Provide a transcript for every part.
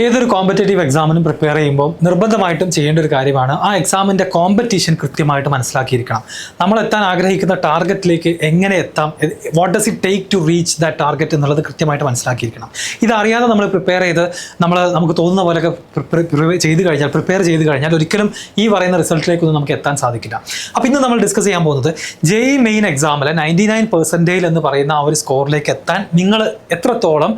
ഏതൊരു competitive എക്സാമിനും prepare ചെയ്യുമ്പോൾ നിർബന്ധമായിട്ടും ചെയ്യേണ്ട ഒരു കാര്യമാണ് ആ എക്സാമിൻ്റെ കോമ്പറ്റീഷൻ കൃത്യമായിട്ട് മനസ്സിലാക്കിയിരിക്കണം. നമ്മൾ എത്താൻ ആഗ്രഹിക്കുന്ന ടാർഗറ്റിലേക്ക് എങ്ങനെ എത്താം, what does it take to reach that target എന്നുള്ളത് കൃത്യമായിട്ട് മനസ്സിലാക്കിയിരിക്കണം. ഇതറിയാതെ നമ്മൾ പ്രിപ്പയർ ചെയ്ത് നമുക്ക് തോന്നുന്ന പോലെയൊക്കെ പ്രിപ്പയർ ചെയ്ത് കഴിഞ്ഞാൽ ഒരിക്കലും ഈ പറയുന്ന റിസൾട്ടിലേക്കൊന്നും നമുക്ക് എത്താൻ സാധിക്കില്ല. അപ്പോൾ ഇന്ന് നമ്മൾ ഡിസ്കസ് ചെയ്യാൻ പോകുന്നത് JEE മെയിൻ എക്സാമിൽ 99% എന്ന് പറയുന്ന ആ ഒരു സ്കോറിലേക്ക് എത്താൻ നിങ്ങൾ എത്രത്തോളം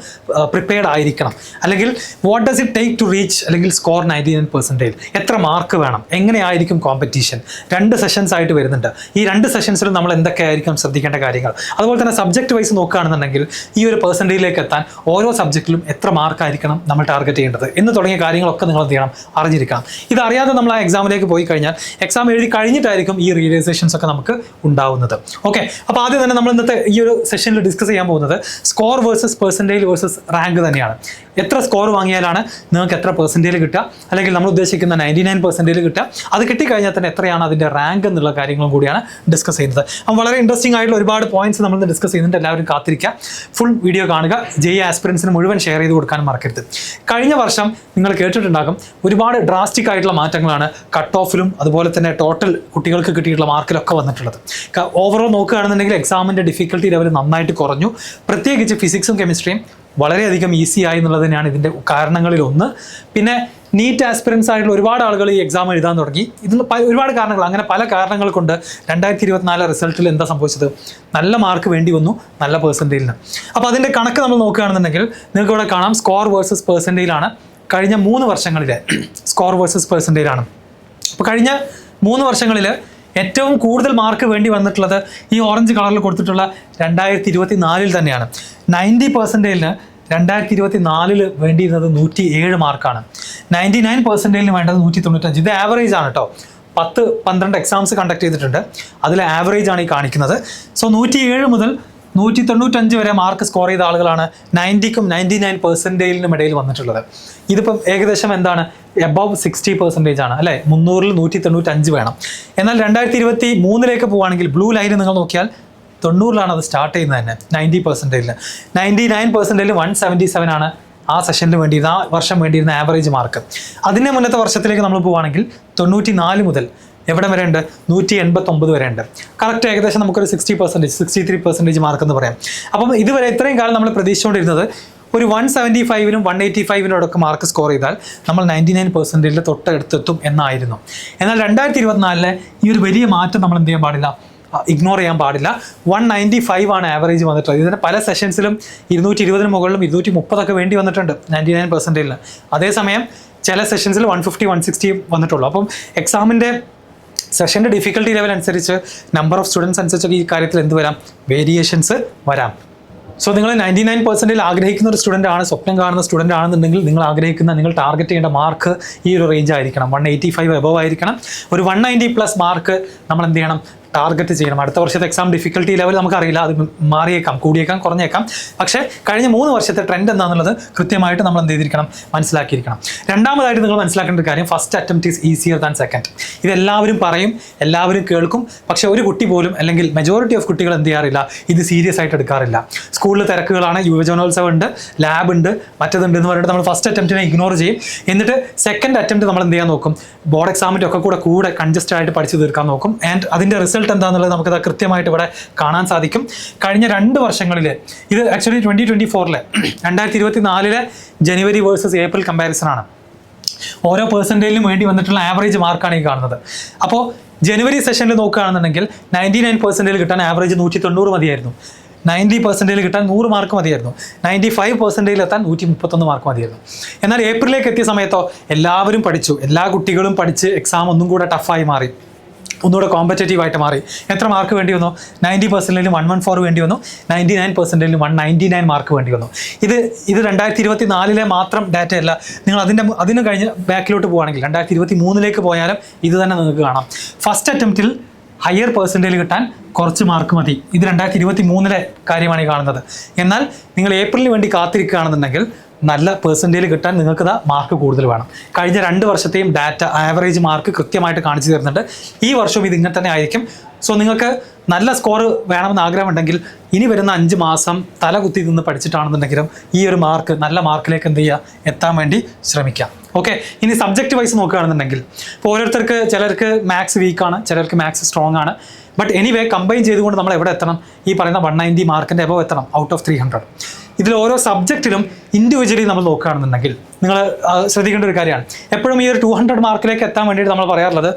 പ്രിപ്പയർഡ് ആയിരിക്കണം, അല്ലെങ്കിൽ what does it take to reach അല്ലെങ്കിൽ സ്കോർ 99%, എത്ര മാർക്ക് വേണം, എങ്ങനെയായിരിക്കും കോമ്പറ്റീഷൻ. 2 സെഷൻസ് ആയിട്ട് വരുന്നുണ്ട്. ഈ 2 സെഷൻസിലും നമ്മൾ എന്തൊക്കെയായിരിക്കും ശ്രദ്ധിക്കേണ്ട കാര്യങ്ങൾ, അതുപോലെ തന്നെ സബ്ജക്റ്റ് വൈസ് നോക്കുകയാണെന്നുണ്ടെങ്കിൽ ഈ ഒരു പെർസെൻറ്റേജിലേക്ക് എത്താൻ ഓരോ സബ്ജക്റ്റിലും എത്ര മാർക്കായിരിക്കണം നമ്മൾ ടാർഗറ്റ് ചെയ്യേണ്ടത് എന്ന് തുടങ്ങിയ കാര്യങ്ങളൊക്കെ നിങ്ങൾ എന്ത് ചെയ്യണം, അറിഞ്ഞിരിക്കണം. ഇതറിയാതെ നമ്മൾ ആ എക്സാമിലേക്ക് പോയി കഴിഞ്ഞാൽ എക്സാം എഴുതി കഴിഞ്ഞിട്ടായിരിക്കും ഈ റിയലൈസേഷൻസ് ഒക്കെ നമുക്ക് ഉണ്ടാവുന്നത്. ഓക്കെ, അപ്പോൾ ആദ്യം തന്നെ നമ്മൾ ഇന്നത്തെ ഈ ഒരു സെഷനിൽ ഡിസ്കസ് ചെയ്യാൻ പോകുന്നത് score versus percentage versus rank തന്നെയാണ്. എത്ര സ്കോർ വാങ്ങിയാലാണ് നിങ്ങൾക്ക് എത്ര പെർസെൻറ്റേജ് കിട്ടുക, അല്ലെങ്കിൽ നമ്മൾ ഉദ്ദേശിക്കുന്ന 99% കിട്ടുക, അത് കിട്ടിക്കഴിഞ്ഞാൽ തന്നെ എത്രയാണ് അതിൻ്റെ റാങ്ക് എന്നുള്ള കാര്യങ്ങളും കൂടിയാണ് ഡിസ്കസ് ചെയ്യുന്നത്. അപ്പോൾ വളരെ ഇൻട്രസ്റ്റിംഗ് ആയിട്ടുള്ള ഒരുപാട് പോയിന്റ്സ് നമ്മൾ ഡിസ്കസ് ചെയ്യുന്നുണ്ട്. എല്ലാവരും കാത്തിരിക്കുക, ഫുൾ വീഡിയോ കാണുക. JEE ആസ്പിറൻസിന് മുഴുവൻ ഷെയർ ചെയ്ത് കൊടുക്കാനും മറക്കരുത്. കഴിഞ്ഞ വർഷം നിങ്ങൾ കേട്ടിട്ടുണ്ടാകും, ഒരുപാട് ഡ്രാസ്റ്റിക് ആയിട്ടുള്ള മാറ്റങ്ങളാണ് കട്ട് ഓഫിലും അതുപോലെ തന്നെ ടോട്ടൽ കുട്ടികൾക്ക് കിട്ടിയിട്ടുള്ള മാർക്കിലൊക്കെ വന്നിട്ടുള്ളത്. ഓവറോൾ നോക്കുകയാണെന്നുണ്ടെങ്കിൽ എക്സാമിൻ്റെ ഡിഫിക്കൽട്ടി ലെവൽ നന്നായിട്ട് കുറഞ്ഞു. പ്രത്യേകിച്ച് ഫിസിക്സും കെമിസ്ട്രിയും വളരെയധികം ഈസി ആയി എന്നുള്ളത് തന്നെയാണ് ഇതിൻ്റെ കാരണങ്ങളിലൊന്ന്. പിന്നെ നീറ്റ് ആസ്പിറൻസ് ആയിട്ടുള്ള ഒരുപാട് ആളുകൾ ഈ എക്സാം എഴുതാൻ തുടങ്ങി. ഇതിന് ഒരുപാട് കാരണങ്ങൾ, അങ്ങനെ പല കാരണങ്ങൾ കൊണ്ട് 2024 റിസൾട്ടിൽ എന്താ സംഭവിച്ചത്, നല്ല മാർക്ക് വേണ്ടി വന്നു, നല്ല പെർസെൻറ്റേജിന്. അപ്പോൾ അതിൻ്റെ കണക്ക് നമ്മൾ നോക്കുകയാണെന്നുണ്ടെങ്കിൽ നിങ്ങൾക്ക് ഇവിടെ കാണാം, സ്കോർ വേഴ്സസ് പെർസെൻറ്റേജിലാണ് കഴിഞ്ഞ 3 വർഷങ്ങളിലെ സ്കോർ വേഴ്സസ് പെർസെൻറ്റേജിലാണ്. അപ്പോൾ കഴിഞ്ഞ 3 വർഷങ്ങളിൽ ഏറ്റവും കൂടുതൽ മാർക്ക് വേണ്ടി വന്നിട്ടുള്ളത് ഈ ഓറഞ്ച് കളറിൽ കൊടുത്തിട്ടുള്ള 2024 തന്നെയാണ്. 90%-ന് 2024 വേണ്ടിയിരുന്നത് 107 മാർക്കാണ്. 99%-ന് വേണ്ടത് 195. ഇത് ആവറേജ് ആണ് കേട്ടോ. 10-12 എക്സാംസ് കണ്ടക്ട് ചെയ്തിട്ടുണ്ട്, അതിൽ ആവറേജ് ആണ് ഈ കാണിക്കുന്നത്. സോ 107 മുതൽ 195 വരെ മാർക്ക് സ്കോർ ചെയ്ത ആളുകളാണ് 90-ക്കും 99%-നും ഇടയിൽ വന്നിട്ടുള്ളത്. ഇതിപ്പം ഏകദേശം എന്താണ്, എബവ് 60% ആണ് അല്ലേ. 300-ൽ 195 വേണം. എന്നാൽ 2023-ലേക്ക് പോവുകയാണെങ്കിൽ ബ്ലൂ ലൈൻ നിങ്ങൾ നോക്കിയാൽ 90-ലാണ് അത് സ്റ്റാർട്ട് ചെയ്യുന്നത് തന്നെ. 90%-ൽ 99%-ൽ 177 ആണ് ആ സെഷനിൽ വേണ്ടിയിരുന്ന, ആ വർഷം വേണ്ടിയിരുന്ന ആവറേജ് മാർക്ക്. അതിൻ്റെ മുന്നത്തെ വർഷത്തിലേക്ക് നമ്മൾ പോവുകയാണെങ്കിൽ 94 മുതൽ എവിടെ വരെ ഉണ്ട്, 189 വരെ ഉണ്ട്. കറക്റ്റ് ഏകദേശം നമുക്കൊരു 60%, 63% മാർക്ക് എന്ന് പറയാം. അപ്പം ഇതുവരെ ഇത്രയും കാലം നമ്മൾ പ്രതീക്ഷിച്ചുകൊണ്ടിരുന്നത് ഒരു 175-നും 185-നോടൊക്കെ മാർക്ക് സ്കോർ ചെയ്താൽ നമ്മൾ 99%-ൽ തൊട്ടടുത്തെത്തും എന്നായിരുന്നു. എന്നാൽ 2024-ലെ ഈ ഒരു വലിയ മാറ്റം നമ്മൾ എന്ത് ചെയ്യാൻ പാടില്ല, ഇഗ്നോർ ചെയ്യാൻ പാടില്ല. 195 ആണ് ആവറേജ് വന്നിട്ടുള്ളത്. ഇതിന് പല സെഷൻസിലും 220-ന് മുകളിലും 230 വേണ്ടി വന്നിട്ടുണ്ട് 99%-ൽ. അതേസമയം ചില സെഷൻസിൽ 150, 160 വന്നിട്ടുള്ളൂ. അപ്പം എക്സാമിൻ്റെ സെഷൻ്റെ ഡിഫിക്കൽട്ടി ലെവൽ അനുസരിച്ച്, നമ്പർ ഓഫ് സ്റ്റുഡൻസ് അനുസരിച്ചൊക്കെ ഈ കാര്യത്തിൽ എന്ത് വരാം, വേരിയേഷൻസ് വരാം. സോ നിങ്ങൾ 99%-ൽ ആഗ്രഹിക്കുന്ന ഒരു സ്റ്റുഡൻ്റ് ആണ്, സ്വപ്നം കാണുന്ന സ്റ്റുഡൻ്റ് ആണെന്നുണ്ടെങ്കിൽ നിങ്ങൾ ടാർഗറ്റ് ചെയ്യേണ്ട മാർക്ക് ഈ ഒരു റേഞ്ച് ആയിരിക്കണം. 185 എബവ് ആയിരിക്കണം. ഒരു 190+ മാർക്ക് നമ്മൾ എന്ത് ചെയ്യണം, ടാർഗറ്റ് ചെയ്യണം. അടുത്ത വർഷത്തെ എക്സാം ഡിഫിക്കൽട്ടി ലെവൽ നമുക്കറിയില്ല, അത് മാറിയേക്കാം, കൂടിയേക്കാം, കുറഞ്ഞേക്കാം. പക്ഷേ കഴിഞ്ഞ 3 വർഷത്തെ ട്രെൻഡ് എന്താണെന്നുള്ളത് കൃത്യമായിട്ട് നമ്മൾ എന്ത് ചെയ്തിരിക്കണം, മനസ്സിലാക്കിയിരിക്കണം. രണ്ടാമതായിട്ട് നിങ്ങൾ മനസ്സിലാക്കേണ്ട ഒരു കാര്യം, first attempt is easier than second. ഇതെല്ലാവരും പറയും, എല്ലാവരും കേൾക്കും. പക്ഷേ ഒരു കുട്ടി പോലും, അല്ലെങ്കിൽ മെജോറിറ്റി ഓഫ് കുട്ടികൾ എന്ത് ചെയ്യാറില്ല, ഇത് സീരിയസ് ആയിട്ട് എടുക്കാറില്ല. സ്കൂളിൽ തിരക്കുകളാണ്, യുവജനോത്സവം ഉണ്ട്, ലാബ് ഉണ്ട്, മറ്റേതുണ്ട് എന്ന് പറഞ്ഞിട്ട് നമ്മൾ ഫസ്റ്റ് അറ്റംപ്റ്റിനെ ഇഗ്നോർ ചെയ്യും. എന്നിട്ട് സെക്കൻഡ് അറ്റംപ്റ്റ് നമ്മൾ എന്ത് ചെയ്യാൻ നോക്കും, ബോർഡ് എക്സാമിൻ്റെ ഒക്കെ കൂടെ കൺജസ്റ്റ് ആയിട്ട് പഠിച്ചു തീർക്കാൻ നോക്കും. ആൻഡ് അതിൻ്റെ റിസൾട്ട് എന്താണെന്നുള്ളത് നമുക്കത് കൃത്യമായിട്ട് ഇവിടെ കാണാൻ സാധിക്കും. കഴിഞ്ഞ 2 വർഷങ്ങളിൽ, ഇത് ആക്ച്വലി 2024-ലെ 2024-ലെ ജനുവരി വേഴ്സസ് ഏപ്രിൽ കമ്പാരിസൺ ആണ്. ഓരോ പെർസെൻറ്റേജിലും വേണ്ടി വന്നിട്ടുള്ള ആവറേജ് മാർക്കാണ് ഈ കാണുന്നത്. അപ്പോൾ ജനുവരി സെഷനിൽ നോക്കുകയാണെന്നുണ്ടെങ്കിൽ 99%-ൽ കിട്ടാൻ ആവറേജ് 190 മതിയായിരുന്നു. 90%-ൽ കിട്ടാൻ 100 മാർക്ക് മതിയായിരുന്നു. 95%-ൽ എത്താൻ 131 മാർക്ക് മതിയായിരുന്നു. എന്നാൽ ഏപ്രിലേക്ക് എത്തിയ സമയത്തോ എല്ലാവരും പഠിച്ചു, എല്ലാ കുട്ടികളും പഠിച്ച് എക്സാം ഒന്നും കൂടെ ടഫായി മാറി, ഒന്നുകൂടെ കോമ്പറ്റേറ്റീവ് ആയിട്ട് മാറി. എത്ര മാർക്ക് വേണ്ടി വന്നു, 90%-ൽ 114 വേണ്ടി വന്നു, 99%-ൽ 199 മാർക്ക് വേണ്ടി വന്നു. ഇത് 2024-ലെ മാത്രം ഡാറ്റയല്ല. നിങ്ങൾ അതിന് കഴിഞ്ഞ് ബാക്കിലോട്ട് പോവുകയാണെങ്കിൽ 2023-ലേക്ക് പോയാലും ഇത് തന്നെ നിങ്ങൾക്ക് കാണാം. ഫസ്റ്റ് അറ്റംപ്റ്റിൽ ഹയർ പെർസെൻറ്റേജ് കിട്ടാൻ കുറച്ച് മാർക്ക് മതി. ഇത് 2023-ലെ കാര്യമാണ് ഈ കാണുന്നത്. എന്നാൽ നിങ്ങൾ ഏപ്രിലിന് വേണ്ടി കാത്തിരിക്കുകയാണെന്നുണ്ടെങ്കിൽ നല്ല പെർസെൻറ്റേജ് കിട്ടാൻ നിങ്ങൾക്ക് മാർക്ക് കൂടുതൽ വേണം. കഴിഞ്ഞ 2 വർഷത്തെയും ഡാറ്റ ആവറേജ് മാർക്ക് കൃത്യമായിട്ട് കാണിച്ചു തരുന്നുണ്ട്. ഈ വർഷവും ഇത് ഇങ്ങനെ തന്നെ ആയിരിക്കും. സോ നിങ്ങൾക്ക് നല്ല സ്കോർ വേണമെന്ന് ആഗ്രഹമുണ്ടെങ്കിൽ ഇനി വരുന്ന 5 മാസം തല കുത്തി നിന്ന് പഠിച്ചിട്ടാണെന്നുണ്ടെങ്കിലും ഈ ഒരു മാർക്ക്, നല്ല മാർക്കിലേക്ക് എന്ത് ചെയ്യുക, എത്താൻ വേണ്ടി ശ്രമിക്കാം. ഓക്കെ, ഇനി സബ്ജക്റ്റ് വൈസ് നോക്കുകയാണെന്നുണ്ടെങ്കിൽ ഇപ്പോൾ ഓരോരുത്തർക്ക്, ചിലർക്ക് മാത്സ് വീക്കാണ്, ചിലർക്ക് മാത്സ് സ്ട്രോങ് ആണ്. ബട്ട് എനിവേ കമ്പൈൻ ചെയ്തുകൊണ്ട് നമ്മൾ എവിടെ എത്തണം? ഈ പറയുന്ന 190 മാർക്കിൻ്റെ എബവ് എത്തണം ഔട്ട് ഓഫ് 300. ഇതിൽ ഓരോ സബ്ജക്റ്റിലും ഇൻഡിവിജ്വലി നമ്മൾ നോക്കുകയാണെന്നുണ്ടെങ്കിൽ നിങ്ങൾ ശ്രദ്ധിക്കേണ്ട ഒരു കാര്യമാണ്, എപ്പോഴും ഈ ഒരു 200 മാർക്കിലേക്ക് എത്താൻ വേണ്ടിയിട്ട് നമ്മൾ പറയാറുള്ളത്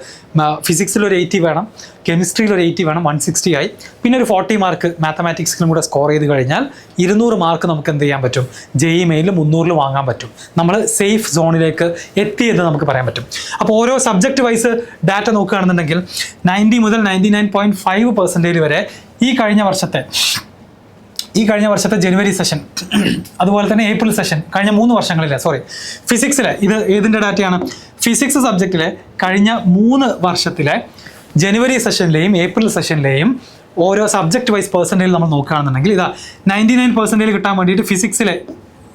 ഫിസിക്സിൽ ഒരു 80 വേണം, കെമിസ്ട്രിയിൽ ഒരു 80 വേണം, 160 ആയി. പിന്നെ ഒരു 40 മാർക്ക് മാത്തമാറ്റിക്സിലും കൂടെ സ്കോർ ചെയ്ത് കഴിഞ്ഞാൽ 200 മാർക്ക് നമുക്ക് എന്ത് ചെയ്യാൻ പറ്റും? JEE മെയിനിൽ 300 വാങ്ങാൻ പറ്റും. നമ്മൾ സേഫ് സോണിലേക്ക് എത്തിയെന്ന് നമുക്ക് പറയാൻ പറ്റും. അപ്പോൾ ഓരോ സബ്ജക്റ്റ് വൈസ് ഡാറ്റ നോക്കുകയാണെന്നുണ്ടെങ്കിൽ 90 മുതൽ 99.5% വരെ ഈ കഴിഞ്ഞ വർഷത്തെ ജനുവരി സെഷൻ, അതുപോലെ തന്നെ ഏപ്രിൽ സെഷൻ, കഴിഞ്ഞ 3 വർഷങ്ങളിലെ, ഫിസിക്സിലെ, ഇത് ഏതിൻ്റെ ഡാറ്റയാണ്? ഫിസിക്സ് സബ്ജക്റ്റിലെ കഴിഞ്ഞ 3 വർഷത്തിലെ ജനുവരി സെഷനിലെയും ഏപ്രിൽ സെഷനിലെയും ഓരോ സബ്ജക്റ്റ് വൈസ് പെർസെൻറ്റേജ് നമ്മൾ നോക്കുകയാണെന്നുണ്ടെങ്കിൽ ഇതാ 99% കിട്ടാൻ വേണ്ടിയിട്ട് ഫിസിക്സിലെ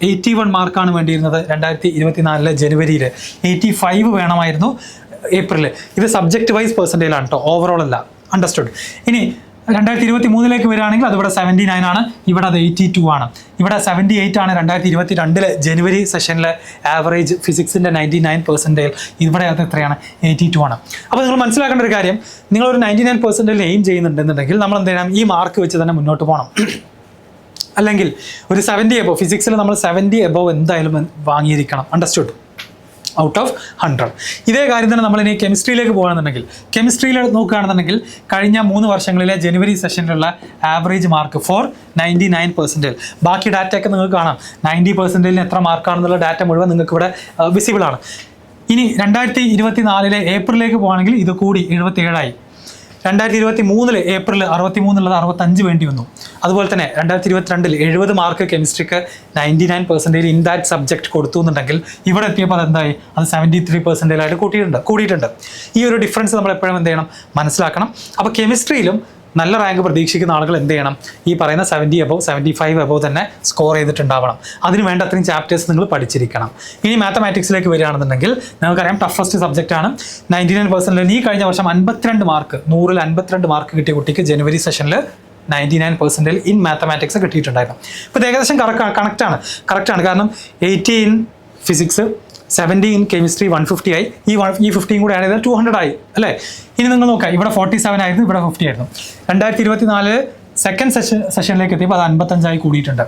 81 മാർക്കാണ് വേണ്ടിയിരുന്നത് 2024 ജനുവരിയിൽ. 85 വേണമായിരുന്നു ഏപ്രിൽ. ഇത് സബ്ജക്റ്റ് വൈസ് പെർസെൻറ്റേജിലാണ് കേട്ടോ, ഓവറോൾ അല്ല. അണ്ടർസ്റ്റുഡ്? ഇനി 2023 വരികയാണെങ്കിൽ അതിവിടെ 79 ആണ്, ഇവിടെ അത് 82 ആണ്. ഇവിടെ 78 ആണ് 2022 ജനുവരി സെഷനിലെ ആവറേജ് ഫിസിക്സിൻ്റെ 99%. ഇവിടെ അത് എത്രയാണ്? 82 ആണ്. അപ്പോൾ നിങ്ങൾ മനസ്സിലാക്കേണ്ട ഒരു കാര്യം, നിങ്ങളൊരു 99% എയിം ചെയ്യുന്നുണ്ടെന്നുണ്ടെങ്കിൽ നമ്മൾ എന്ത് ചെയ്യണം? ഈ മാർക്ക് വെച്ച് തന്നെ മുന്നോട്ട് പോകണം. അല്ലെങ്കിൽ ഒരു 70 എബോവ്, ഫിസിക്സിൽ നമ്മൾ 70 എബോവ് എന്തായാലും വാങ്ങിയിരിക്കണം. അണ്ടർസ്റ്റുഡ്? Out of 100. ഇതേ കാര്യം തന്നെ നമ്മളിനി കെമിസ്ട്രിയിലേക്ക് പോകുകയാണെന്നുണ്ടെങ്കിൽ, കെമിസ്ട്രിയിൽ നോക്കുകയാണെന്നുണ്ടെങ്കിൽ കഴിഞ്ഞ 3 വർഷങ്ങളിലെ ജനുവരി സെഷനിലുള്ള ആവറേജ് മാർക്ക് ഫോർ 99%. ബാക്കി ഡാറ്റയൊക്കെ നിങ്ങൾക്ക് കാണാം. 90%ന് എത്ര മാർക്കാണെന്നുള്ള ഡാറ്റ മുഴുവൻ നിങ്ങൾക്ക് ഇവിടെ വിസിബിൾ ആണ്. ഇനി 2024 ഏപ്രിലേക്ക് പോകുകയാണെങ്കിൽ ഇത് കൂടി 77 ആയി. 2023 ഏപ്രിൽ 63 ഉള്ളത് 65 വേണ്ടി വന്നു. അതുപോലെ തന്നെ 2022 70 മാർക്ക് കെമിസ്ട്രിക്ക് 99% ഇൻ ദാറ്റ് സബ്ജക്ട് കൊടുത്തു എന്നുണ്ടെങ്കിൽ ഇവിടെ എത്തിയപ്പോൾ അതെന്തായി? അത് 73% ആയിട്ട് കൂടിയിട്ടുണ്ട്. ഈ ഒരു ഡിഫറൻസ് നമ്മൾ എപ്പോഴും എന്ത് ചെയ്യണം? മനസ്സിലാക്കണം. അപ്പോൾ കെമിസ്ട്രിയിലും നല്ല റാങ്ക് പ്രതീക്ഷിക്കുന്ന ആളുകൾ എന്ത് ചെയ്യണം? ഈ പറയുന്ന 70 എബോവ് 75 എബോവ് തന്നെ സ്കോർ ചെയ്തിട്ടുണ്ടാവണം. അതിന് വേണ്ട അത്രയും ചാപ്റ്റേഴ്സ് നിങ്ങൾ പഠിച്ചിരിക്കണം. ഇനി മാത്തമാറ്റിക്സിലേക്ക് വരികയാണെന്നുണ്ടെങ്കിൽ നിങ്ങൾക്കറിയാം ടഫസ്റ്റ് സബ്ജക്റ്റാണ്. 99% ഈ കഴിഞ്ഞ വർഷം 52 മാർക്ക്, 100ൽ 52 മാർക്ക് കിട്ടിയ കുട്ടിക്ക് ജനുവരി സെഷനിൽ 99% ഇൻ മാത്തമാറ്റിക്സ് കിട്ടിയിട്ടുണ്ടായിരുന്നു. ഇപ്പോൾ ഇത് ഏകദേശം കറക്റ്റാണ്. കാരണം 80 ഇൻ ഫിസിക്സ്, 70 ഇൻ കെമിസ്ട്രി, 150 ആയി. ഈ 50 കൂടെ ആഡ് ചെയ്താൽ 200 ആയി അല്ലേ? ഇനി നിങ്ങൾ നോക്കാം, ഇവിടെ 47 ആയിരുന്നു, ഇവിടെ 50 ആയിരുന്നു. 2024 സെക്കൻഡ് സെഷനിലേക്ക് എത്തിയപ്പോൾ അത് 55 കൂടിയിട്ടുണ്ട്.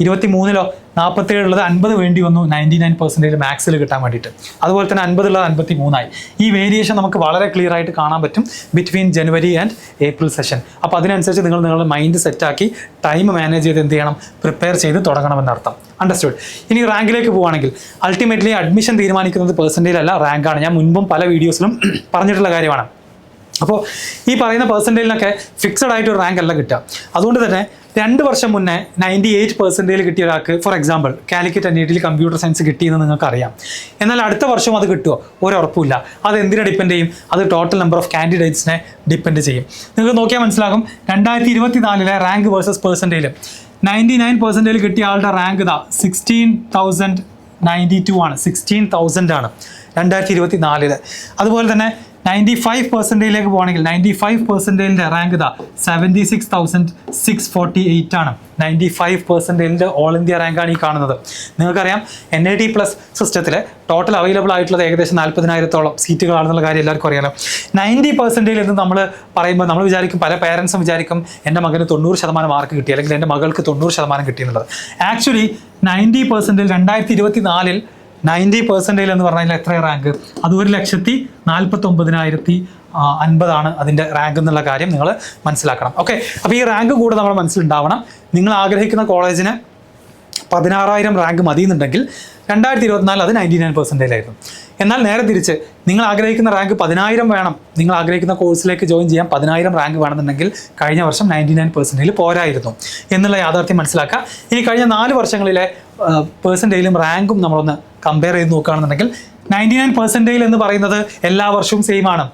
23 47 ഉള്ളത് 50 വേണ്ടി വന്നു 99% മാത്സിൽ കിട്ടാൻ വേണ്ടിയിട്ട്. അതുപോലെ തന്നെ 50 ഉള്ളത് 53 ആയി. ഈ വേരിയേഷൻ നമുക്ക് വളരെ ക്ലിയർ ആയിട്ട് കാണാൻ പറ്റും between January and April session. അപ്പോൾ അതിനനുസരിച്ച് നിങ്ങൾ നിങ്ങളുടെ മൈൻഡ് സെറ്റാക്കി ടൈം മാനേജ് ചെയ്ത് എന്ത് ചെയ്യണം? പ്രിപ്പയർ ചെയ്ത് തുടങ്ങണമെന്നർത്ഥം. അണ്ടർസ്റ്റുഡ്? ഇനി റാങ്കിലേക്ക് പോവുകയാണെങ്കിൽ അൾട്ടിമേറ്റ്ലി അഡ്മിഷൻ തീരുമാനിക്കുന്നത് പെർസെൻറ്റേജ് അല്ല, റാങ്കാണ്. ഞാൻ മുൻപും പല വീഡിയോസിലും പറഞ്ഞിട്ടുള്ള കാര്യമാണ്. അപ്പോൾ ഈ പറയുന്ന പെർസെൻറ്റേജിനൊക്കെ ഫിക്സഡ് ആയിട്ട് ഒരു റാങ്ക് അല്ല കിട്ടുക. അതുകൊണ്ട് തന്നെ 2 വർഷം മുന്നേ 98% കിട്ടിയ ഒരാൾക്ക്, for example Calicut NIT computer science കിട്ടിയെന്ന് നിങ്ങൾക്കറിയാം. എന്നാൽ അടുത്ത വർഷം അത് കിട്ടുമോ? ഒരുറപ്പില്ല. അത് എന്തിനെ ഡിപ്പെൻഡ് ചെയ്യും? അത് ടോട്ടൽ നമ്പർ ഓഫ് കാൻഡിഡേറ്റ്സിനെ ഡിപ്പെൻഡ് ചെയ്യും. നിങ്ങൾക്ക് നോക്കിയാൽ മനസ്സിലാകും 2024 റാങ്ക് വേഴ്സസ് പെർസെൻറ്റേജ്. 99% കിട്ടിയ ആളുടെ റാങ്ക് ഇതാ 16,092 ആണ്. 16,000 ആണ് 2024. അതുപോലെ തന്നെ 95%ലേക്ക് പോകുകയാണെങ്കിൽ 95%ൻ്റെ റാങ്ക് ഇതാ 76,648 ആണ്. 95%ൻ്റെ ഓൾ ഇന്ത്യ റാങ്കാണ് ഈ കാണുന്നത്. നിങ്ങൾക്കറിയാം NIT+ സിസ്റ്റത്തിൽ ടോട്ടൽ അവൈലബിൾ ആയിട്ടുള്ളത് ഏകദേശം 40,000-ഓളം സീറ്റുകളാണെന്നുള്ള കാര്യം എല്ലാവർക്കും അറിയാലോ. 90% എന്ന് നമ്മൾ പറയുമ്പോൾ നമ്മൾ വിചാരിക്കും, പല പേരൻസും വിചാരിക്കും എൻ്റെ മകന് 90% മാർക്ക് കിട്ടി, അല്ലെങ്കിൽ എൻ്റെ മകൾക്ക് 90% കിട്ടിയെന്നുള്ളത്. ആക്ച്വലി 90% 2024 90% എന്ന് പറഞ്ഞാൽ എത്ര റാങ്ക്? അത് 1,49,050 അതിൻ്റെ റാങ്ക് എന്നുള്ള കാര്യം നിങ്ങൾ മനസ്സിലാക്കണം. ഓക്കെ, അപ്പോൾ ഈ റാങ്ക് കൂടെ നമ്മുടെ മനസ്സിലുണ്ടാവണം. നിങ്ങൾ ആഗ്രഹിക്കുന്ന കോളേജിന് 16,000 റാങ്ക് മതിയെന്നുണ്ടെങ്കിൽ 2024 അത് 99% ആയിരുന്നു. എന്നാൽ നേരെ തിരിച്ച് നിങ്ങൾ ആഗ്രഹിക്കുന്ന റാങ്ക് 10,000 വേണം, നിങ്ങൾ ആഗ്രഹിക്കുന്ന കോഴ്സിലേക്ക് ജോയിൻ ചെയ്യാൻ 10,000 റാങ്ക് വേണമെന്നുണ്ടെങ്കിൽ കഴിഞ്ഞ വർഷം 99% പോരായിരുന്നു എന്നുള്ള യാഥാർത്ഥ്യം മനസ്സിലാക്കുക. ഇനി കഴിഞ്ഞ 4 വർഷങ്ങളിലെ പെർസെൻറ്റേജിലും റാങ്കും നമ്മളൊന്ന് കമ്പയർ ചെയ്ത് നോക്കുകയാണെന്നുണ്ടെങ്കിൽ 99% എന്ന് പറയുന്നത് എല്ലാ വർഷവും സെയിം ആണ്.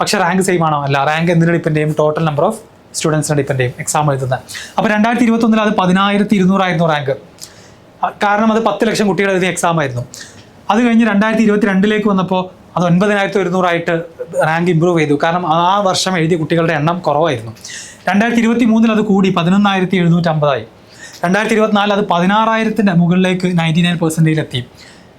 പക്ഷേ റാങ്ക് സെയിം ആണോ? അല്ല. റാങ്ക് എന്തിനെ ഡിപ്പെൻഡ് ചെയ്യും? ടോട്ടൽ നമ്പർ ഓഫ് സ്റ്റുഡൻസിനെ ഡിപ്പെൻഡ് ചെയ്യും എക്സാം എഴുതുന്നത്. അപ്പോൾ 2021 അത് 10,200 ആയിരുന്നു റാങ്ക്. കാരണം അത് 10 ലക്ഷം കുട്ടികൾ എഴുതിയ എക്സാം ആയിരുന്നു. അത് കഴിഞ്ഞ് 2022 വന്നപ്പോൾ അത് 9,100 റാങ്ക് ഇമ്പ്രൂവ് ചെയ്തു. കാരണം ആ വർഷം എഴുതിയ കുട്ടികളുടെ എണ്ണം കുറവായിരുന്നു. 2023 അത് കൂടി 11,750 2024 അത് 16,000 മുകളിലേക്ക് 99% എത്തി.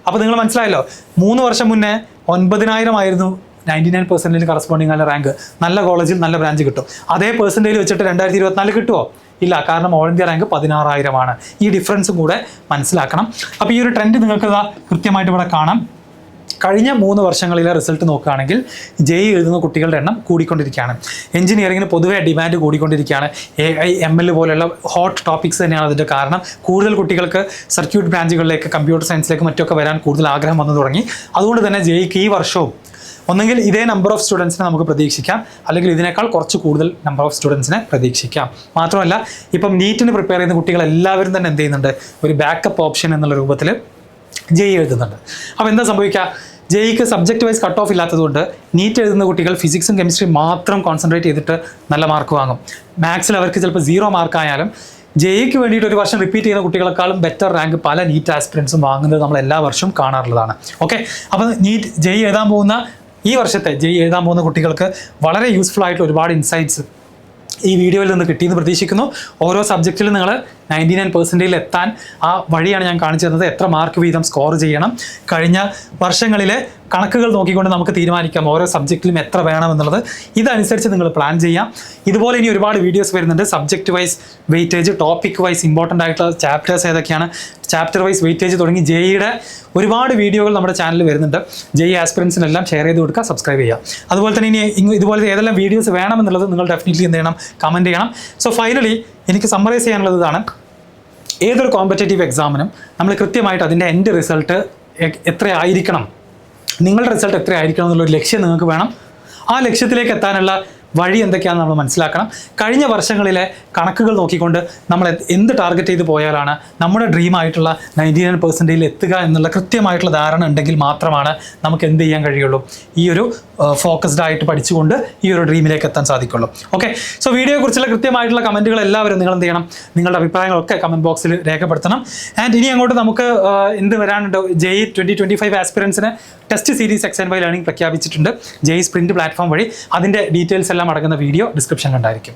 അപ്പോൾ നിങ്ങൾ മനസ്സിലായല്ലോ, 3 വർഷം മുന്നേ 9,000 ആയിരുന്നു 99% കറസ്പോണ്ടിങ് നല്ല റാങ്ക്. നല്ല കോളേജിൽ നല്ല ബ്രാഞ്ച് കിട്ടും. അതേ പെർസെൻറ്റേജ് വെച്ചിട്ട് 2024 കിട്ടുമോ? ഇല്ല. കാരണം ഓൾ ഇന്ത്യ റാങ്ക് 16,000 ഈ ഡിഫറൻസും കൂടെ മനസ്സിലാക്കണം. അപ്പോൾ ഈ ഒരു ട്രെൻഡ് നിങ്ങൾക്ക് കൃത്യമായിട്ട് ഇവിടെ കാണാം. കഴിഞ്ഞ 3 വർഷങ്ങളിലെ റിസൾട്ട് നോക്കുകയാണെങ്കിൽ JEE എഴുതുന്ന കുട്ടികളുടെ എണ്ണം കൂടിക്കൊണ്ടിരിക്കുകയാണ്. എഞ്ചിനീയറിംഗിന് പൊതുവെ ഡിമാൻഡ് കൂടിക്കൊണ്ടിരിക്കുകയാണ്. AI ML പോലെയുള്ള ഹോട്ട് ടോപ്പിക്സ് തന്നെയാണ് അതിൻ്റെ കാരണം. കൂടുതൽ കുട്ടികൾക്ക് സർക്യൂട്ട് ബ്രാഞ്ചുകളിലേക്ക്, കമ്പ്യൂട്ടർ സയൻസിലേക്ക് മറ്റൊക്കെ വരാൻ കൂടുതൽ ആഗ്രഹം വന്നു തുടങ്ങി. അതുകൊണ്ട് തന്നെ JEEക്ക് ഈ വർഷവും ഒന്നെങ്കിൽ ഇതേ നമ്പർ ഓഫ് സ്റ്റുഡൻസിനെ നമുക്ക് പ്രതീക്ഷിക്കാം, അല്ലെങ്കിൽ ഇതിനേക്കാൾ കുറച്ച് കൂടുതൽ നമ്പർ ഓഫ് സ്റ്റുഡൻസിനെ പ്രതീക്ഷിക്കാം. മാത്രമല്ല, ഇപ്പം നീറ്റിന് പ്രിപ്പയർ ചെയ്യുന്ന കുട്ടികൾ എല്ലാവരും തന്നെ എന്ത് ചെയ്യുന്നുണ്ട്, ഒരു ബാക്കപ്പ് ഓപ്ഷൻ എന്നുള്ള രൂപത്തിൽ JEE എഴുതുന്നുണ്ട്. അപ്പോൾ എന്താ സംഭവിക്കുക, JEEക്ക് സബ്ജക്റ്റ് വൈസ് കട്ട് ഓഫ് ഇല്ലാത്തതുകൊണ്ട് നീറ്റ് എഴുതുന്ന കുട്ടികൾ ഫിസിക്സും കെമിസ്ട്രിയും മാത്രം കോൺസെൻട്രേറ്റ് ചെയ്തിട്ട് നല്ല മാർക്ക് വാങ്ങും. മാത്സിൽ അവർക്ക് ചിലപ്പോൾ 0 മാർക്കായാലും JEEക്ക് വേണ്ടിയിട്ട് ഒരു വർഷം റിപ്പീറ്റ് ചെയ്യുന്ന കുട്ടികളെക്കാളും ബെറ്റർ റാങ്ക് പല നീറ്റ് ആസ്പിറൻസും വാങ്ങുന്നത് നമ്മൾ എല്ലാ വർഷവും കാണാറുള്ളതാണ്. ഓക്കെ, അപ്പോൾ നീറ്റ് JEE എഴുതാൻ പോകുന്ന ഈ വർഷത്തെ JEE എഴുതാൻ പോകുന്ന കുട്ടികൾക്ക് വളരെ യൂസ്ഫുൾ ആയിട്ടുള്ള ഒരുപാട് ഇൻസൈറ്റ്സ് ഈ വീഡിയോയിൽ നിന്ന് കിട്ടിയെന്ന് പ്രതീക്ഷിക്കുന്നു. ഓരോ സബ്ജക്റ്റിലും നിങ്ങൾ 99% എത്താൻ ആ വഴിയാണ് ഞാൻ കാണിച്ചു തന്നത്. എത്ര മാർക്ക് വീതം സ്കോർ ചെയ്യണം, കഴിഞ്ഞ വർഷങ്ങളിലെ കണക്കുകൾ നോക്കിക്കൊണ്ട് നമുക്ക് തീരുമാനിക്കാം ഓരോ സബ്ജക്റ്റിലും എത്ര വേണമെന്നുള്ളത്. ഇതനുസരിച്ച് നിങ്ങൾ പ്ലാൻ ചെയ്യാം. ഇതുപോലെ ഇനി ഒരുപാട് വീഡിയോസ് വരുന്നുണ്ട്. Subject wise weightage, topic wise important ആയിട്ടുള്ള ചാപ്റ്റേഴ്സ് ഏതൊക്കെയാണ്, ചാപ്റ്റർ വൈസ് വെയിറ്റേജ് തുടങ്ങി JEEയുടെ ഒരുപാട് വീഡിയോകൾ നമ്മുടെ ചാനലിൽ വരുന്നുണ്ട്. JEE ആസ്പിറൻസിനെല്ലാം ഷെയർ ചെയ്ത് കൊടുക്കുക, സബ്സ്ക്രൈബ് ചെയ്യുക. അതുപോലെ തന്നെ ഇനി ഇതുപോലത്തെ ഏതെല്ലാം വീഡിയോസ് വേണമെന്നുള്ളത് നിങ്ങൾ ഡെഫിനറ്റ്ലി എന്ത് ചെയ്യണം, കമൻറ്റ് ചെയ്യണം. സോ ഫൈനലി എനിക്ക് സമ്മറൈസ് ചെയ്യാനുള്ളത് ഇതാണ്. ഏതൊരു കോമ്പറ്റേറ്റീവ് എക്സാമിനും നമ്മൾ കൃത്യമായിട്ട് അതിൻ്റെ എൻഡ് റിസൾട്ട് എത്രയായിരിക്കണം, നിങ്ങളുടെ റിസൾട്ട് എത്രയായിരിക്കണം എന്നുള്ളൊരു ലക്ഷ്യം നിങ്ങൾക്ക് വേണം. ആ ലക്ഷ്യത്തിലേക്ക് എത്താനുള്ള വഴി എന്തൊക്കെയാണെന്ന് നമ്മൾ മനസ്സിലാക്കണം. കഴിഞ്ഞ വർഷങ്ങളിലെ കണക്കുകൾ നോക്കിക്കൊണ്ട് നമ്മൾ എന്ത് ടാർഗറ്റ് ചെയ്ത് പോയാലാണ് നമ്മുടെ ഡ്രീം ആയിട്ടുള്ള 99% എത്തുക എന്നുള്ള കൃത്യമായിട്ടുള്ള ധാരണ ഉണ്ടെങ്കിൽ മാത്രമാണ് നമുക്ക് എന്ത് ചെയ്യാൻ കഴിയുള്ളൂ, ഈ ഒരു ഫോക്കസ്ഡ് ആയിട്ട് പഠിച്ചുകൊണ്ട് ഈ ഒരു ഡ്രീമിലേക്ക് എത്താൻ സാധിക്കുള്ളൂ. ഓക്കെ, സോ വീഡിയോയെക്കുറിച്ചുള്ള കൃത്യമായിട്ടുള്ള കമൻറ്റുകൾ എല്ലാവരും നിങ്ങൾ എന്ത് ചെയ്യണം, നിങ്ങളുടെ അഭിപ്രായങ്ങളൊക്കെ കമൻറ്റ് ബോക്സിൽ രേഖപ്പെടുത്തണം. ആൻഡ് ഇനി അങ്ങോട്ട് നമുക്ക് എന്ത് വരാനുണ്ട്, JEE 2025 ആസ്പിറൻസിന് ടെസ്റ്റ് സീരീസ് XNY ലേണിംഗ് പ്രഖ്യാപിച്ചിട്ടുണ്ട് JEE സ്പ്രിന്റ് പ്ലാറ്റ്ഫോം വഴി. അതിൻ്റെ ഡീറ്റെയിൽസ് എല്ലാം അടങ്ങുന്ന വീഡിയോ ഡിസ്ക്രിപ്ഷനിൽ ഉണ്ടായിരിക്കും.